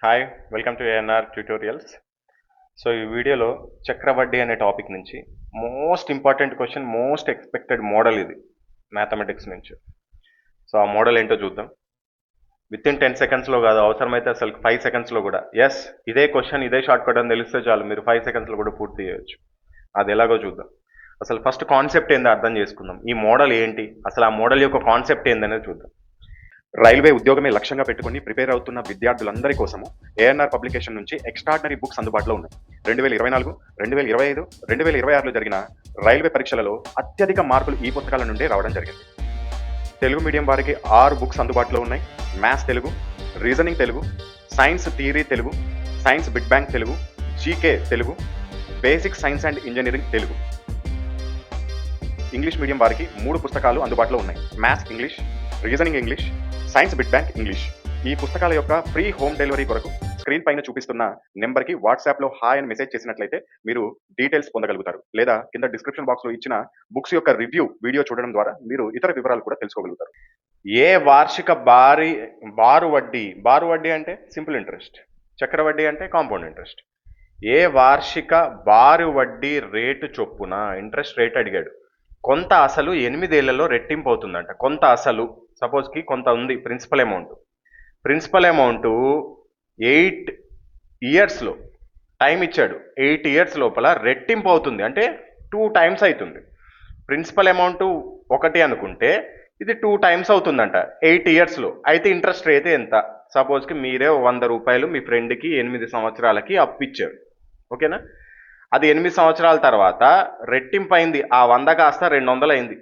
Hi welcome to ANR tutorials. So ఈ వీడియోలో చక్రవడ్డీ అనే టాపిక్ నుంచి most important question, most expected model ఇది మ్యాథమెటిక్స్ నుంచి. సో ఆ మోడల్ ఏంటో చూద్దాం. విత్ ఇన్ 10 సెకండ్స్లో కాదు, అవసరమైతే అసలు 5 సెకండ్స్లో కూడా. ఎస్, ఇదే క్వశ్చన్ ఇదే షార్ట్ కట్ అని తెలిస్తే చాలు, మీరు 5 సెకండ్స్లో కూడా పూర్తి చేయొచ్చు. అది ఎలాగో చూద్దాం. అసలు ఫస్ట్ కాన్సెప్ట్ ఏందో అర్థం చేసుకుందాం. ఈ మోడల్ ఏంటి, అసలు ఆ మోడల్ యొక్క కాన్సెప్ట్ ఏందనేది చూద్దాం. రైల్వే ఉద్యోగమే లక్ష్యంగా పెట్టుకుని ప్రిపేర్ అవుతున్న విద్యార్థులందరి కోసము ఏఎన్ఆర్ పబ్లికేషన్ నుంచి ఎక్స్ట్రాడినరీ బుక్స్ అందుబాటులో ఉన్నాయి. 2024, 2025, 2026లో జరిగిన రైల్వే పరీక్షలలో అత్యధిక మార్కులు ఈ పుస్తకాల నుండే రావడం జరిగింది. తెలుగు మీడియం వారికి 6 బుక్స్ అందుబాటులో ఉన్నాయి. Maths Telugu, reasoning Telugu, science theory Telugu, science big bang Telugu, GK Telugu, basic science and engineering Telugu. English medium వారికి 3 పుస్తకాలు అందుబాటులో ఉన్నాయి. Maths English, reasoning English, science big bang English. ఈ పుస్తకాల యొక్క ఫ్రీ హోమ్ డెలివరీ కొరకు స్క్రీన్ పైన చూపిస్తున్న నెంబర్కి వాట్సాప్లో హాయ్ అని మెసేజ్ చేసినట్లయితే మీరు డీటెయిల్స్ పొందగలుగుతారు. లేదా కింద డిస్క్రిప్షన్ బాక్స్లో ఇచ్చిన బుక్స్ యొక్క రివ్యూ వీడియో చూడడం ద్వారా మీరు ఇతర వివరాలు కూడా తెలుసుకోగలుగుతారు. ఏ వార్షిక బారు వడ్డీ అంటే సింపుల్ ఇంట్రెస్ట్, చక్రవడ్డీ అంటే కాంపౌండ్ ఇంట్రెస్ట్. ఏ వార్షిక బారు వడ్డీ రేటు చొప్పున ఇంట్రెస్ట్ రేట్ అడిగాడు. కొంత అసలు 8 ఏళ్లలో రెట్టింపు అవుతుందంట. కొంత అసలు సపోజ్కి కొంత ఉంది ప్రిన్సిపల్ అమౌంట్ 8 ఇయర్స్లో టైం ఇచ్చాడు. 8 ఇయర్స్ లోపల రెట్టింపు అవుతుంది అంటే 2 టైమ్స్ అవుతుంది. ప్రిన్సిపల్ అమౌంట్ 1 అనుకుంటే ఇది 2 టైమ్స్ అవుతుందంట 8 ఇయర్స్లో. అయితే ఇంట్రెస్ట్ రేట్ ఎంత? సపోజ్కి మీరే 100 రూపాయలు మీ ఫ్రెండ్కి 8 సంవత్సరాలకి అప్పిచ్చారు, ఓకేనా? అది 8 సంవత్సరాల తర్వాత రెట్టింపు అయింది. ఆ 100 కాస్త 200 అయింది.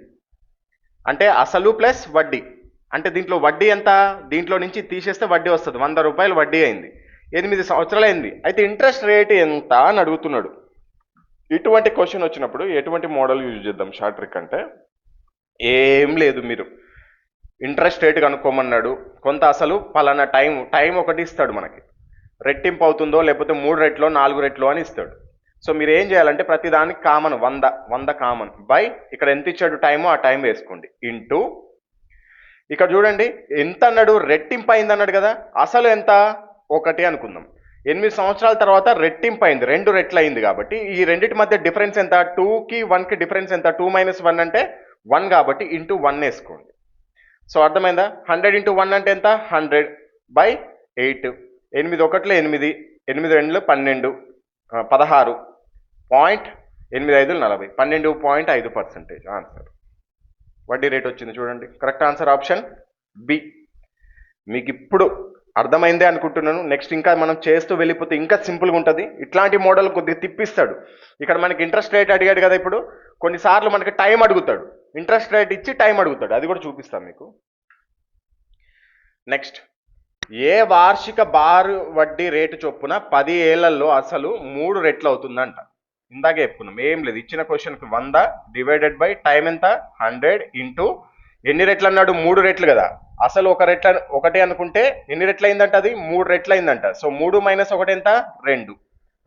అంటే అసలు ప్లస్ వడ్డీ. అంటే దీంట్లో వడ్డీ ఎంత? దీంట్లో నుంచి తీసేస్తే వడ్డీ వస్తుంది. 100 రూపాయలు వడ్డీ అయింది, 8 సంవత్సరాలు అయింది. అయితే ఇంట్రెస్ట్ రేట్ ఎంత అని అడుగుతున్నాడు. ఇటువంటి క్వశ్చన్ వచ్చినప్పుడు ఎటువంటి మోడల్ యూజ్ చేద్దాం? షార్ట్ ట్రిక్ అంటే ఏం లేదు, మీరు ఇంట్రెస్ట్ రేట్ కనుక్కోమన్నాడు. కొంత అసలు పలానా టైం ఒకటి ఇస్తాడు మనకి, రెట్టింపు అవుతుందో లేకపోతే 3 రెట్లో 4 రెట్లో అని ఇస్తాడు. సో మీరు ఏం చేయాలంటే ప్రతి దానికి కామన్ 100 కామన్ బై ఇక్కడ ఎంత ఇచ్చాడు టైము ఆ టైం వేసుకోండి ఇంటూ ఇక్కడ చూడండి ఎంత అన్నాడు, రెట్టింపు అయింది అన్నాడు కదా. అసలు ఎంత? 1 అనుకుందాం. 8 సంవత్సరాల తర్వాత రెట్టింపు అయింది, 2 రెట్లు అయింది. కాబట్టి ఈ రెండింటి మధ్య డిఫరెన్స్ ఎంత? 2కి 1కి డిఫరెన్స్ ఎంత? 2 - 1 అంటే 1 కాబట్టి ఇంటూ 1 వేసుకోండి. సో అర్థమైందా? 100 × 1 అంటే ఎంత? 100 బై 8. 8 1 8, 8 2 12, 16, 0.85 40, 12.5% ఆన్సర్. వడ్డీ రేట్ వచ్చింది చూడండి. Correct answer option B. మీకు ఇప్పుడు అర్థమైందే అనుకుంటున్నాను. నెక్స్ట్ ఇంకా మనం చేస్తూ వెళ్ళిపోతే ఇంకా సింపుల్గా ఉంటుంది. ఇట్లాంటి మోడల్ కొద్దిగా తిప్పిస్తాడు. ఇక్కడ మనకి ఇంట్రెస్ట్ రేట్ అడిగాడు కదా. ఇప్పుడు కొన్నిసార్లు మనకి టైం అడుగుతాడు, ఇంట్రెస్ట్ రేట్ ఇచ్చి టైం అడుగుతాడు. అది కూడా చూపిస్తాను మీకు. నెక్స్ట్, ఏ వార్షిక బారు వడ్డీ రేటు చొప్పున 10 ఏళ్లలో అసలు 3 రెట్లు అవుతుందంట. ఇందాకే చెప్పుకున్నాం, ఏం లేదు. ఇచ్చిన క్వశ్చన్కి 100 డివైడెడ్ బై టైం ఎంత? 100 ఇంటూ ఎన్ని రెట్లు అన్నాడు? 3 రెట్లు కదా. అసలు 1 అనుకుంటే ఎన్ని రెట్లు అయిందంట? అది 3 రెట్లు అయిందంట. సో 3 - 1 ఎంత? 2.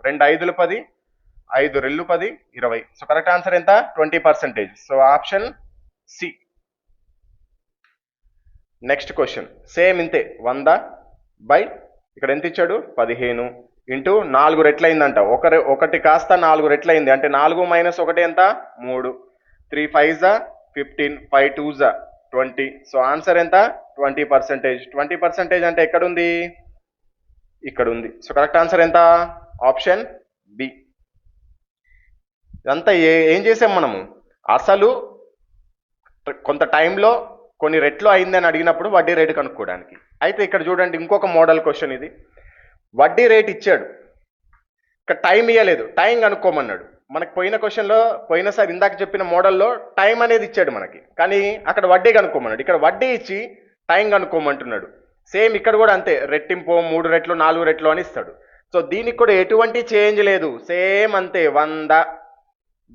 2 5 10, 5 2 10, 20. సో కరెక్ట్ ఆన్సర్ ఎంత? 20%. So option C. Next question same ఇంతే. 100 బై ఇక్కడ ఎంత ఇచ్చాడు? 15 ఇంటూ 4 రెట్లు అయిందంట. 1 కాస్త 4 రెట్లు అయింది అంటే 4 - 1 ఎంత? 3. 3 5 15, 5 2 20. సో ఆన్సర్ ఎంత? 20%. 20% అంటే ఎక్కడుంది? ఇక్కడ ఉంది. సో కరెక్ట్ ఆన్సర్ ఎంత? Option B. ఇదంతా ఏం చేసాం మనము? అసలు కొంత టైంలో కొన్ని రెట్లు అయిందని అడిగినప్పుడు వడ్డీ రేటు కనుక్కోవడానికి. అయితే ఇక్కడ చూడండి ఇంకొక మోడల్ క్వశ్చన్ ఇది. వడ్డీ రేట్ ఇచ్చాడు, ఇక్కడ టైం ఇవ్వలేదు, టైం కనుక్కోమన్నాడు. మనకు పోయినసారి ఇందాక చెప్పిన మోడల్లో టైం అనేది ఇచ్చాడు మనకి, కానీ అక్కడ వడ్డీ కనుక్కోమన్నాడు. ఇక్కడ వడ్డీ ఇచ్చి టైం కనుక్కోమంటున్నాడు. సేమ్ ఇక్కడ కూడా అంతే, రెట్టింపు 3 రెట్లు 4 రెట్లు అని ఇస్తాడు. సో దీనికి కూడా ఎటువంటి చేంజ్ లేదు, సేమ్ అంతే. 100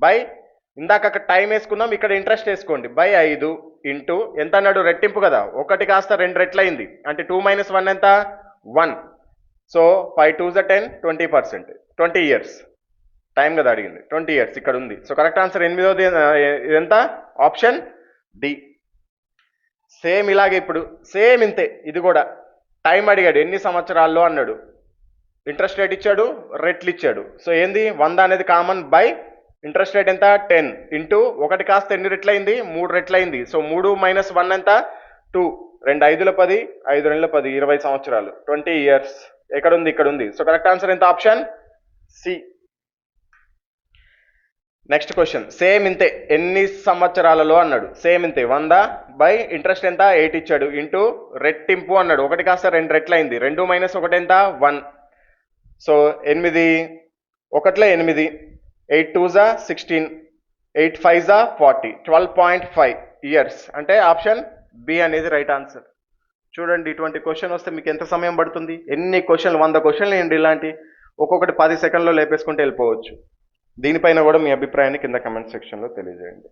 బై ఇందాక అక్కడ టైం వేసుకున్నాం, ఇక్కడ ఇంట్రెస్ట్ వేసుకోండి, బై 5 ఇంటూ ఎంత అన్నాడు? రెట్టింపు కదా. 1 కాస్త 2 రెట్లు అయింది అంటే 2 - 1 ఎంత? 1. సో 5 2 10, 20%. 20 ఇయర్స్ టైం కదా అడిగింది, 20 ఇయర్స్ ఇక్కడ ఉంది. సో కరెక్ట్ ఆన్సర్ 8వ ఎంత? Option D. సేమ్ ఇలాగే ఇప్పుడు సేమ్ ఇంతే. ఇది కూడా టైం అడిగాడు, ఎన్ని సంవత్సరాల్లో అన్నాడు. ఇంట్రెస్ట్ రేట్ ఇచ్చాడు, రెట్లు ఇచ్చాడు. సో ఏంది 100 అనేది కామన్ బై ఇంట్రెస్ట్ రేట్ ఎంత 10 ఇంటూ 1 కాస్త ఎన్ని రెట్లయింది 3 రెట్లయింది. సో 3 మైనస్ 1 ఎంత 2, 2 5ల 10, 5 2ల 10, 20 సంవత్సరాలు 20 ఇయర్స్. ఎక్కడ ఉంది? ఇక్కడ ఉంది. సో కరెక్ట్ ఆన్సర్ ఎంత? Option C. Next question same ఇంతే, ఎన్ని సంవత్సరాలలో అన్నాడు. సేమ్ ఇంతే 100 బై ఇంట్రెస్ట్ ఎంత 8 ఇచ్చాడు ఇంటూ రెట్టింపు అన్నాడు. 1 కాస్త 2 రెట్లయింది. 2 మైనస్ 1 ఎంత 1. So 8 1 8, 8 2 16, 8 5 40, 12.5 years. అంటే ఆప్షన్ బి అనేది రైట్ ఆన్సర్. చూడండి, ఇటువంటి క్వశ్చన్ వస్తే మీకు ఎంత సమయం పడుతుంది? ఎన్ని క్వశ్చన్లు, 100 క్వశ్చన్లు ఏంటి ఇలాంటి, ఒక్కొక్కటి 10 సెకండ్లో లేపేసుకుంటే వెళ్ళిపోవచ్చు. దీనిపైన కూడా మీ అభిప్రాయాన్ని కింద కమెంట్ సెక్షన్లో తెలియజేయండి.